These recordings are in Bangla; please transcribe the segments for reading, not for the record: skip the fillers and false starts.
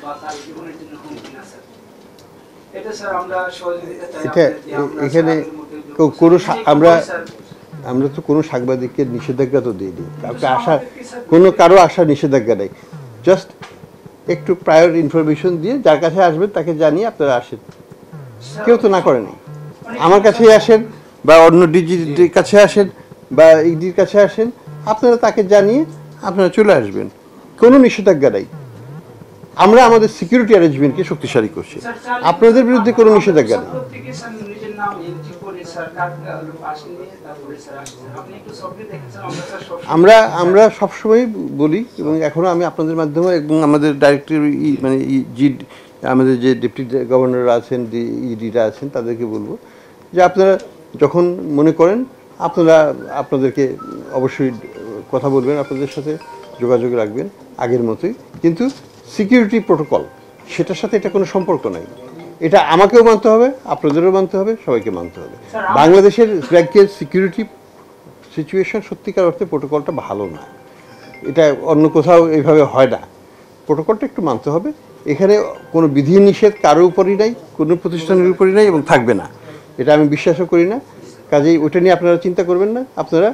বা তার জীবনের জন্য হুমকি না স্যার। এটা স্যার আমরা সহযোগিতা চাই। এখানে আমরা তো কোনো সাংবাদিককে নিষেধাজ্ঞা তো দিইনি, কারো আসা নিষেধাজ্ঞা নেই। জাস্ট একটু প্রায়র ইনফরমেশন দিয়ে যার কাছে আসবেন তাকে জানিয়ে আপনারা আসেন, কেউ তো না করেনি। আমার কাছেই আসেন বা অন্য ডিজির কাছে আসেন বা ইডির কাছে আসেন, আপনারা তাকে জানিয়ে আপনারা চলে আসবেন, কোনো নিষেধাজ্ঞা নেই। আমরা আমাদের সিকিউরিটি অ্যারেঞ্জমেন্টকে শক্তিশালী করছি, আপনাদের বিরুদ্ধে কোনো নিষেধাজ্ঞা নেই। আমরা সবসময় বলি, এবং এখনও আমি আপনাদের মাধ্যমে এবং আমাদের ডাইরেক্টর মানে আমাদের যে ডেপুটি গভর্নররা আছেন, ইডিরা আছেন, তাদেরকে বলবো যে আপনারা যখন মনে করেন আপনাদেরকে অবশ্যই কথা বলবেন, আপনাদের সাথে যোগাযোগ রাখবেন আগের মতোই, কিন্তু সিকিউরিটি প্রোটোকল সেটার সাথে এটা কোনো সম্পর্ক নাই। এটা আমাকেও মানতে হবে, আপনাদেরও মানতে হবে, সবাইকে মানতে হবে। বাংলাদেশের ব্যাংকের সিকিউরিটি সিচুয়েশন সত্যিকার অর্থে প্রোটোকলটা ভালো না, এটা অন্য কোথাও এইভাবে হয় না। প্রোটোকলটা একটু মানতে হবে। এখানে কোনো বিধিনিষেধ কারো উপরই নাই, কোনো প্রতিষ্ঠানের উপরই নাই এবং থাকবে না, এটা আমি বিশ্বাসও করি না। কাজেই ওটা নিয়ে আপনারা চিন্তা করবেন না। আপনারা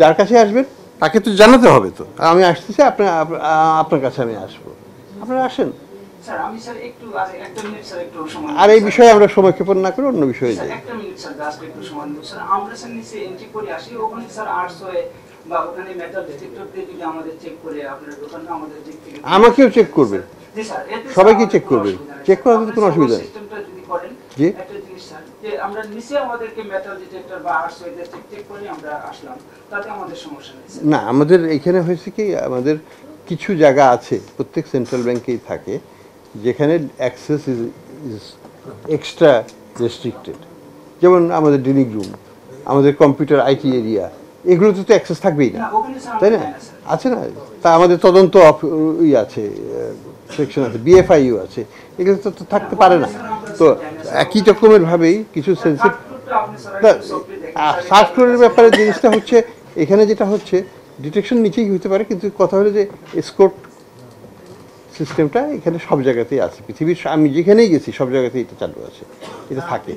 যার কাছে আসবেন তাকে তো জানাতে হবে, তো আমি আসতেছি, আপনার কাছে আমি আসবো, আপনারা আসেন। আর এই বিষয়ে আমরা সময়ক্ষেপণ না করে অন্য বিষয়ে যাই। আমাকেও চেক করবে, সবাইকে চেক করবে, চেক করার কোনো অসুবিধা নেই। জি, আমরা নিচে আমাদেরকে মেটাল ডিটেক্টর বা আরসো এদের চেক করে আমরা আসলাম, তাতে আমাদের সমস্যা নেই না। আমাদের এখানে হয়েছে কি, আমাদের কিছু জায়গা আছে প্রত্যেক সেন্ট্রাল ব্যাংকেই থাকে যেখানে অ্যাক্সেস ইজ এক্সট্রা রেস্ট্রিক্টেড, যেমন আমাদের ডিলিং রুম, আমাদের কম্পিউটার আইটি এরিয়া, এগুলোতে তো অ্যাক্সেস থাকবেই না, তাই না? আছে না? তা আমাদের তদন্ত আছে, সেকশন আছে, বিএফআইইউ আছে, এগুলো তো থাকতে পারে না। তো একই রকমের ভাবেই কিছু সেন্সিটিভ সার্চ ফ্লোরের ব্যাপারে জিনিসটা হচ্ছে, এখানে যেটা হচ্ছে ডিটেকশন নিচেই হতে পারে, কিন্তু কথা হলো যে এসকোর্ট সিস্টেমটা এখানে সব জায়গাতেই আছে, পৃথিবীর আমি যেখানেই গেছি সব জায়গাতেই এটা চালু আছে, এটা থাকে।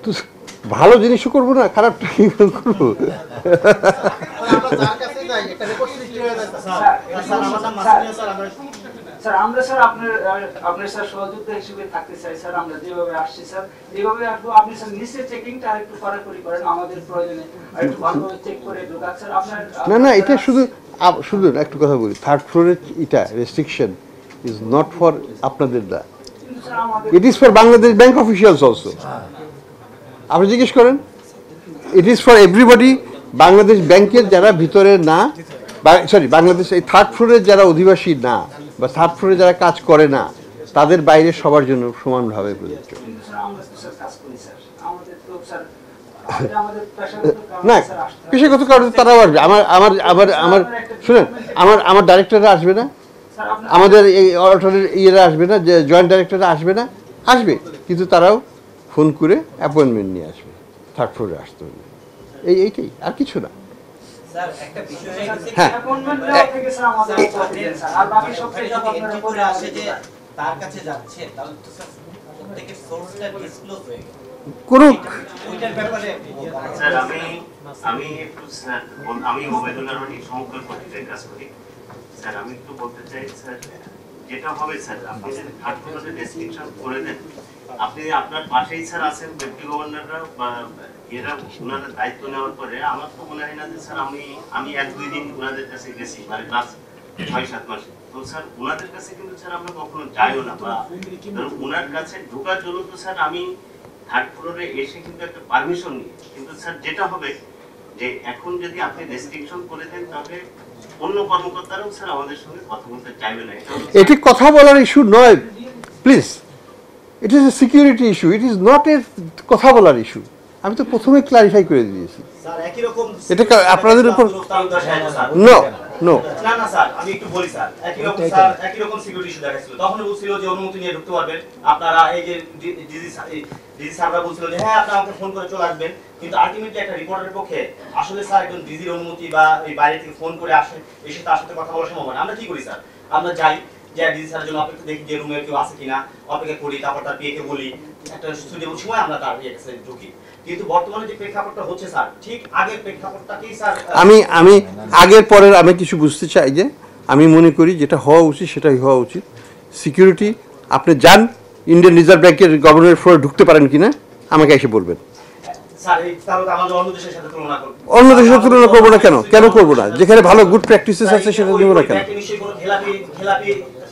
তো ভালো জিনিসও করবো না, খারাপটা কি করবো? স্যার আমরা স্যার আপনার স্যার সহযোগিতা হিসেবে থাকতে চাই স্যার। আমরা যেভাবে আসছি স্যার এইভাবে আসবো। আপনি স্যার নিচে চেকিংটা আরেকটু কড়াকড়ি করেন, আমাদের প্রয়োজনে আরেকটু ভালোভাবে চেক করে ঢোকান স্যার। আপনার না এটা শুধু একটু কথা বলি, থার্ড ফ্লোরের এটা রেস্ট্রিকশন ইজ নট ফর আপনাদের না, it is for Bangladesh bank officials also. আপনি জিজ্ঞেস করেন, it is for everybody. Bangladesh ব্যাংকের যারা ভিতরে না, বাংলাদেশ এই থার্ড ফ্লোরের যারা অধিবাসী না বা থার্ড ফ্লোরে যারা কাজ করে না, তাদের বাইরে সবার জন্য সমানভাবে প্রযোজ্য। না পেশাগত কারণে তারাও আসবে। আমার শুনেন, আমার ডাইরেক্টররা আসবে না, আমাদের এই অডিটরের ইয়েরা আসবে না, যে জয়েন্ট ডাইরেক্টররা আসবে না, আসবে, কিন্তু তারাও ফোন করে অ্যাপয়েন্টমেন্ট নিয়ে আসবে, থার্ড ফ্লোরে আসতে হবে, এইটাই, আর কিছু না। হ্যাঁ, করুক। আমি ওবায়দুল্লাহ রনি সমগ্র পত্রিকায় কাজ করি স্যার। আমি একটু বলতে চাই স্যার, যেটা হবে স্যার, আপনি যদি থার্ড ফ্লোরে রেস্ট্রিকশন করে দেন, আপনি আপনার পাশেই স্যার আছেন ডেপুটি গভর্নররা বা এরা, ওনারা দায়িত্ব নেওয়ার পরে আমার তো মনে হয় না যে স্যার আমি 1-2 দিন ওনাদের কাছে গেছি, মানে ক্লাস 6-7 মাসে, তো স্যার ওনাদের কাছে কিন্তু স্যার আমরা কখনো যাইও না, বা ওনার কাছে ঢোকার জন্য তো স্যার আমি থার্ড ফ্লোরে এসে কিন্তু একটা পারমিশন নিই। কিন্তু স্যার যেটা হবে যে এখন যদি আপনি রেস্ট্রিকশন করে দেন, তাহলে অন্য কর্মকর্তারাও স্যার আমাদের সঙ্গে কথা বলতে চাইবে না। এটি কথা বলার ইস্যু নয়, please, it is a security issue, it is not a কথা বলার ইস্যু। আমি তো প্রথমে ক্লারিফাই করে দিয়েছি, এটা আপনাদের উপর নো নো। না না স্যার, আমি একটু বলি স্যার, একই রকম সিকিউরিটি ইস্যু দেখাচ্ছিল। তখন বলছিল যে অনুমতি নিয়ে ঢুকতে পারবেন আপনারা, এই যে ডিজি স্যাররা বলছিল যে হ্যাঁ আপনারা আমাকে ফোন করে চলে আসবেন, কিন্তু আলটিমেটলি একটা রিপোর্টারের পক্ষে আসলে স্যার একজন ডিজির অনুমতি বা এই বাইরে থেকে ফোন করে এসে তার সাথে কথা বলা সম্ভব না। আমরা কি করি স্যার, আমরা যাই যে ডিজি স্যারের জন্য অপেক্ষা দেখি যে রুমে কেউ আছে কিনা, অপেক্ষা করি, তারপর তার পিএকে বলি, একটা সুযোগ সময় আমরা তার কাছে ঢুকি। কিন্তু বর্তমানে যে প্রেক্ষাপটটা হচ্ছে স্যার, ঠিক আগের প্রেক্ষাপটটাকেই স্যার আমি আগের পরের আমি কিছু বুঝতে চাই যে আমি মনে করি যেটা হওয়া উচিত সেটাই হওয়া উচিত। সিকিউরিটি আপনি যান ইন্ডিয়ান রিজার্ভ ব্যাংকের গভর্নরের ফ্লোরে ঢুকতে পারেন কিনা আমাকে এসে বলবেন। স্যার এই তাহলে আমাদের অন্য দেশের সাথে তুলনা করব। অন্য দেশের তুলনা করবো না কেন? কেন করবো না? যেখানে ভালো গুড প্র্যাকটিসেস আছে সেটা দিব না কেন? নিশ্চয়ই কোনো খেলাপি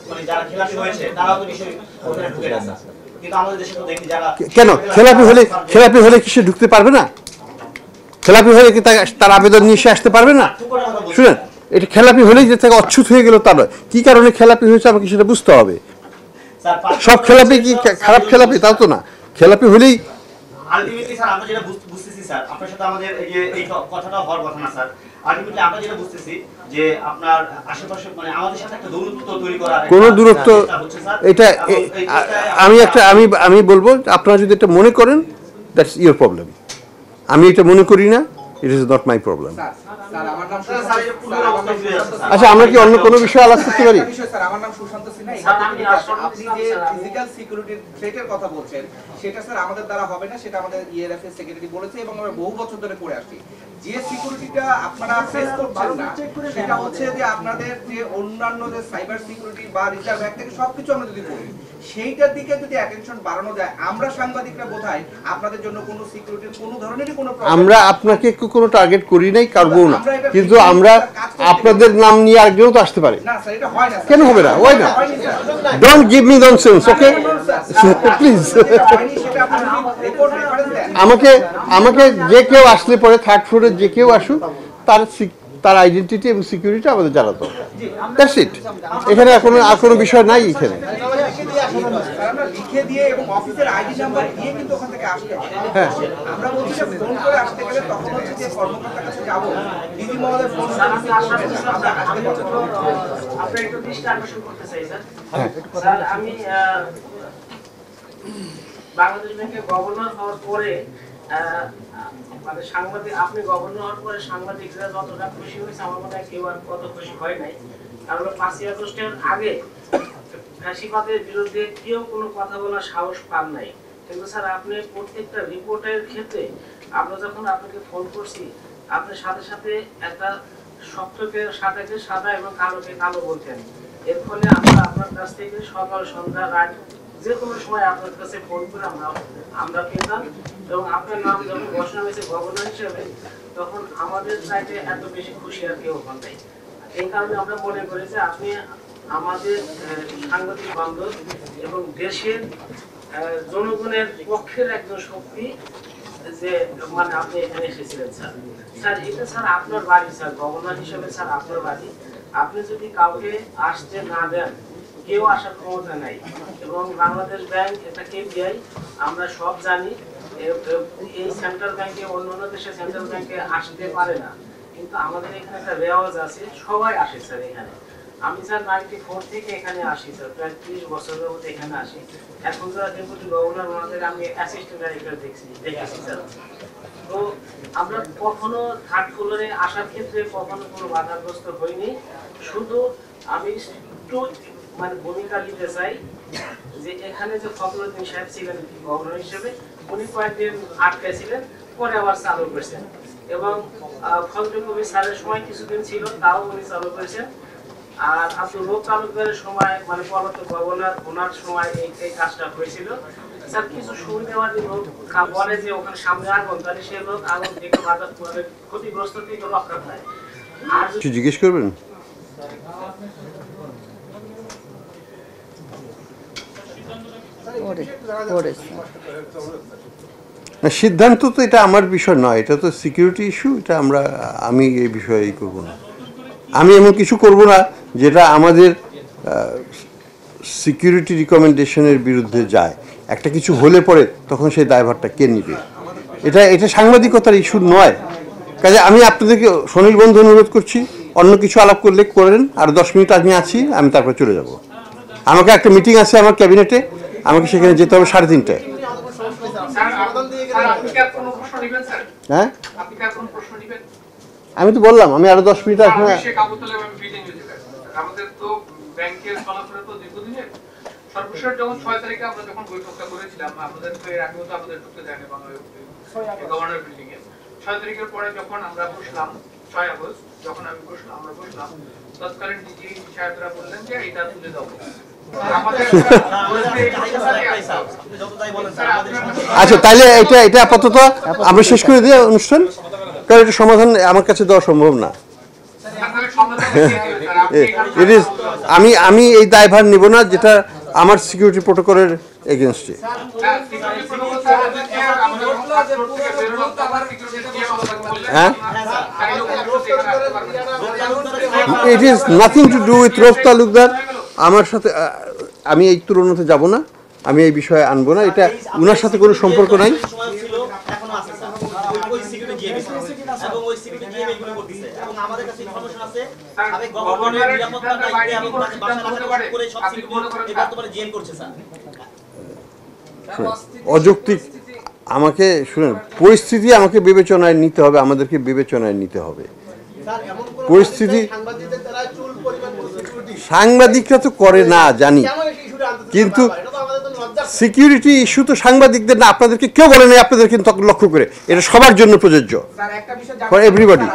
মানে যারা খেলাপি হয়েছে তারাও তো নিশ্চয়ই ওখানে ঢুকে গেছে। কিন্তু আমাদের দেশে তো দেখি যারা কেন খেলাপি হলে কি সে ঢুকতে পারবে না? খেলাপি হলে কি তার আবেদন নিয়ে সে আসতে পারবে না? শুনেন, এটা খেলাপি হলেই যে তাকে অচ্ছুত হয়ে গেল তা নয়। কি কারণে খেলাপি হয়েছে আমাকে সেটা বুঝতে হবে। সব খেলাপি কি খারাপ খেলাপি? তাও তো না। খেলাপি হলেই আলটিমেটলি স্যার আমরা যেটা বুঝতেছি স্যার, আপনার সাথে আমাদের এই কথাটা হওয়ার কথা না স্যার। আলটিমেটলি আমরা যেটা বুঝতেছি যে আপনার আশেপাশে মানে আমাদের সাথে একটা দূরত্ব তৈরি করা, কোনো দূরত্ব এটা আমি বলবো আপনারা যদি এটা মনে করেন দ্যাটস ইয়োর প্রবলেম। আমি এটা মনে করি না, it is not my problem. আচ্ছা, আমরা কি অন্য কোনো বিষয়ে আলাপ করতে পারি? স্যার আমার নাম সুশান্ত সিনহা। আপনি যে ফিজিক্যাল সিকিউরিটির থ্রেটের কথা বলছেন সেটা স্যার আমাদের দ্বারা হবে না, সেটা আমাদের ইআরএফএস সেক্রেটারি বলেছে এবং আমরা বহু বছর ধরে করে আসছি। যে সিকিউরিটিটা আপনারা ফেস করছেন না সেটা হচ্ছে যে আপনাদের যে অন্যান্য যে সাইবার সিকিউরিটি বা রিজার্ভ ব্যাংক থেকে সবকিছু আমরা যদি করি সেইটার দিকে যদি অ্যাটেনশন বাড়ানো যায়, আমরা সাংবাদিকরা বোধহয় আপনাদের জন্য কোনো সিকিউরিটির কোনো ধরনেরই কোনো আমরা আপনাকে কোনো টার্গেট করি নাই, করবো না, কিন্তু আমরা আপনাদের নাম নিয়ে আরেকজনও তো আসতে পারে। না স্যার, এটা হয় না। কেন হবে না? ওয়াই না? Don't give me nonsense, okay please. আমাকে যে কেউ আসলে পরে থার্ড ফ্লোরে যে কেউ আসুক তার আইডেন্টিটি এবং সিকিউরিটি আমাদের জানাতো। That's it. এখানে আর কোনো বিষয় নাই এখানে। আমরা লিখে দিয়ে এবং অফিসের আইডি নাম্বার দিয়ে কিন্তু ওখান থেকে আসতে হবে। হ্যাঁ, আমরা বলছি যে ফোন করে আসতে গেলে তখন হচ্ছে যে কর্মকর্তার কাছে যাবো, দিদি মহোদয় ফোন করে আপনার একটু দৃষ্টি আকর্ষণ করতে চাই স্যার। স্যার আমি বাংলাদেশ ব্যাংকের গভর্নর হওয়ার পরে মানে সাংবাদিক, আপনি গভর্নর হওয়ার পরে সাংবাদিকরা যতটা খুশি হয়েছে আমার মনে হয় কেউ আর কত খুশি হয় নাই। কারণ 5ই আগস্টের আগে ফ্যাসিবাদের বিরুদ্ধে কেউ কোনো কথা বলার সাহস পান নাই। কিন্তু স্যার আপনি প্রত্যেকটা রিপোর্টের ক্ষেত্রে আমরা যখন আপনাকে ফোন করছি আপনি সাথে সাথে একটা শক্তকে সাদাকে সাদা এবং কালোকে কালো বলতেন। এর ফলে আমরা আপনার কাছ থেকে সকাল সন্ধ্যা রাত যে কোনো সময় আপনার কাছে ফোন করে আমরা পেতাম এবং আপনার নাম যখন ঘোষণা হয়েছে গভর্নর হিসেবে তখন আমাদের চাইতে এত বেশি খুশি আর কেউ হন নাই। এই কারণে আমরা মনে করি যে আপনি আমাদের সাংবাদিক বান্ধব এবং দেশের জনগণের পক্ষের একজন শক্তি, যে মানে আপনি এখানে এসেছিলেন স্যার। স্যার এটা স্যার আপনার বাড়ি, স্যার গভর্নর হিসেবে স্যার আপনার বাড়ি। আপনি যদি কাউকে আসতে না দেন কেউ আসার ক্ষমতা নাই এবং বাংলাদেশ ব্যাংক এটা কেবিআই আমরা সব জানি। এই সেন্ট্রাল ব্যাংকে অন্যান্য দেশে সেন্ট্রাল ব্যাংকে আসতে পারে না, কিন্তু আমাদের এখানে একটা রেওয়াজ আছে, সবাই আসে স্যার এখানে। আমি স্যার 94 থেকে এখানে আসি স্যার, প্রায় 30 বছরের মধ্যে এখানে আসি। এখন স্যার ডেপুটি গভর্নর মহাদের আমি অ্যাসিস্ট্যান্ট ডাইরেক্টর দেখেছি স্যার। তো আমরা কখনো থার্ড ফ্লোরে আসার ক্ষেত্রে কখনো কোনো বাধাগ্রস্ত হইনি। শুধু আমি একটু মানে ভূমিকা নিতে চাই যে এখানে যে ফখরুদ্দিন সাহেব ছিলেন গভর্নর হিসেবে, উনি কয়েকদিন আটকে ছিলেন, পরে আবার চালু করেছেন এবং ফজলুল কবির স্যারের সময় কিছুদিন ছিল, তাও উনি চালু করেছেন। আর আব্দুল রব তালুকদারের সময় মানে পরবর্তী গভর্নর ওনার সময় এই কাজটা হয়েছিল স্যার। কিছু সুবিধাবাদী লোক বলে যে ওখানে সামনে আগুন, তাহলে সেই লোক আগুন থেকে বাধা ক্ষতিগ্রস্ত থেকে রক্ষা পায়। আর জিজ্ঞেস করবেন সিদ্ধান্ত তো এটা আমার বিষয় নয়, এটা তো সিকিউরিটি ইস্যু, এটা আমি এই বিষয়ে করব না। আমি এমন কিছু করব না যেটা আমাদের সিকিউরিটি রিকমেন্ডেশনের বিরুদ্ধে যায়। একটা কিছু হলে পরে তখন সেই দায়ভারটা কে নিবে? এটা সাংবাদিকতার ইস্যু নয়। কাজে আমি আপনাদেরকে সনির্বন্ধ অনুরোধ করছি, অন্য কিছু আলাপ করলে করেন, আর 10 মিনিট আমি আছি, আমি তারপর চলে যাব। আমাকে একটা মিটিং আছে আমার ক্যাবিনেটে, আমাকে সেখানে যেতে হবে 3:30টায়। হ্যাঁ, আমি তো বললাম আমি আরো 10 মিনিট আসবো। আমাদের তো ব্যাংকের চলাফেরা তো দীর্ঘদিনের। সর্বশেষ যখন 6 তারিখে আমরা যখন বৈঠকটা করেছিলাম, আপনাদের তো এর আগেও তো আমাদের ঢুকতে দেয়নি গভর্নর বিল্ডিং এ। 6 তারিখের পরে যখন আমরা বসলাম, 6 আগস্ট যখন আমরা বসলাম, তৎকালীন ডিজি সাহেবরা বললেন যে এটা তুলে দাও। আচ্ছা, তাহলে এটা আপাতত আমরা শেষ করে দিই অনুষ্ঠান, কারণ এটা সমাধান আমার কাছে দেওয়া সম্ভব না। আমি এই দায়ভার নিব না, যেটা আমার সিকিউরিটি প্রোটোকলের এগেনস্টে। হ্যাঁ, it is nothing to do with roof Talukdar. আমার সাথে আমি এই তুলনাতে যাব না, আমি এই বিষয়ে আনবো না, এটা উনার সাথে কোনো সম্পর্ক নাই। অযৌক্তিক আমাকে শুনেন, পরিস্থিতি আমাকে বিবেচনায় নিতে হবে, আমাদেরকে বিবেচনায় নিতে হবে পরিস্থিতি। সাংবাদিকরা তো করে না জানি, কিন্তু সিকিউরিটি ইস্যু তো সাংবাদিকদের না, আপনাদেরকে কেউ বলে নাই, আপনাদের কিন্তু লক্ষ্য করে, এটা সবার জন্য প্রযোজ্য, ফর এভরিবডি।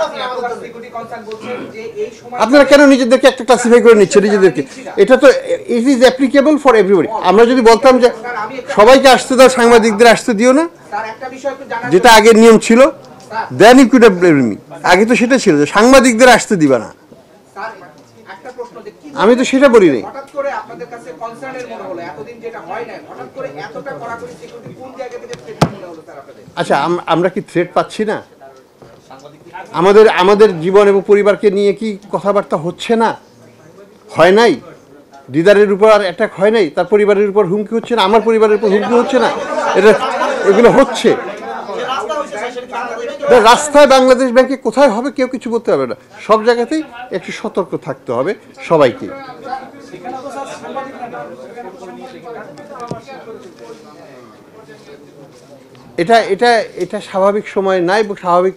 আপনারা কেন নিজেদেরকে একটা ক্লাসিফাই করে নিচ্ছেন নিজেদেরকে? এটা তো it is applicable for everybody. আমরা যদি বলতাম যে সবাইকে আসতে দাও, সাংবাদিকদের আসতে দিও না, যেটা আগের নিয়ম ছিল, then you could have blamed me. আগে তো সেটা ছিল যে সাংবাদিকদের আসতে দিবা না, আমি তো সেটা বলি নাই। আচ্ছা, আমরা কি থ্রেট পাচ্ছি না? আমাদের জীবন এবং পরিবারকে নিয়ে কি কথাবার্তা হচ্ছে না? হয় নাই? দিদারের উপর অ্যাটাক হয় নাই? তার পরিবারের উপর হুমকি হচ্ছে না? আমার পরিবারের উপর হুমকি হচ্ছে না? এগুলো হচ্ছে। রাস্তায় বাংলাদেশ ব্যাংকে কোথায় হবে কেউ কিছু বলতে হবে না, সব জায়গাতেই একটু সতর্ক থাকতে হবে সবাইকে। এটা স্বাভাবিক সময় নাই, এবং স্বাভাবিক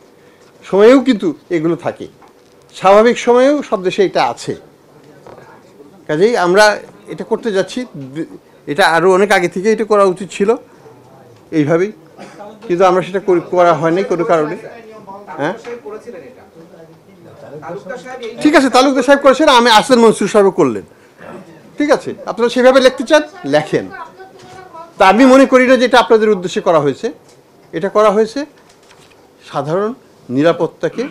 সময়েও কিন্তু এগুলো থাকে, স্বাভাবিক সময়েও সব দেশে এটা আছে। কাজেই আমরা এটা করতে যাচ্ছি, এটা আরও অনেক আগে থেকে এটা করা উচিত ছিল এইভাবেই, কিন্তু আমরা সেটা করা হয়নি কোনো কারণে। হ্যাঁ, ঠিক আছে, তালুকদার সাহেব করেছেন, আমি আসেন মনসুর সাহেব করলেন, ঠিক আছে, আপনারা সেভাবে লিখতে চান লেখেন। তা আমি মনে করি না যে এটা আপনাদের উদ্দেশ্যে করা হয়েছে, এটা করা হয়েছে সাধারণ নিরাপত্তাকে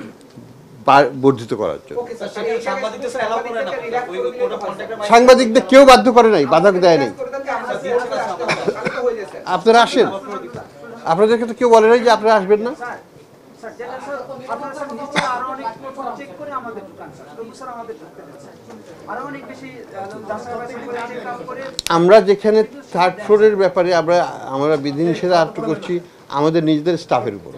বর্ধিত করার জন্য। সাংবাদিকদের কেউ বাধ্য করে নাই, বাধা দেয় নাই। আপনারা আসেন, আপনাদেরকে তো কেউ বলে নাই যে আপনারা আসবেন না। আমরা যেখানে 3rd ফ্লোরের ব্যাপারে আমরা বিধিনিষেধ আরোপ করছি আমাদের নিজেদের স্টাফের উপর।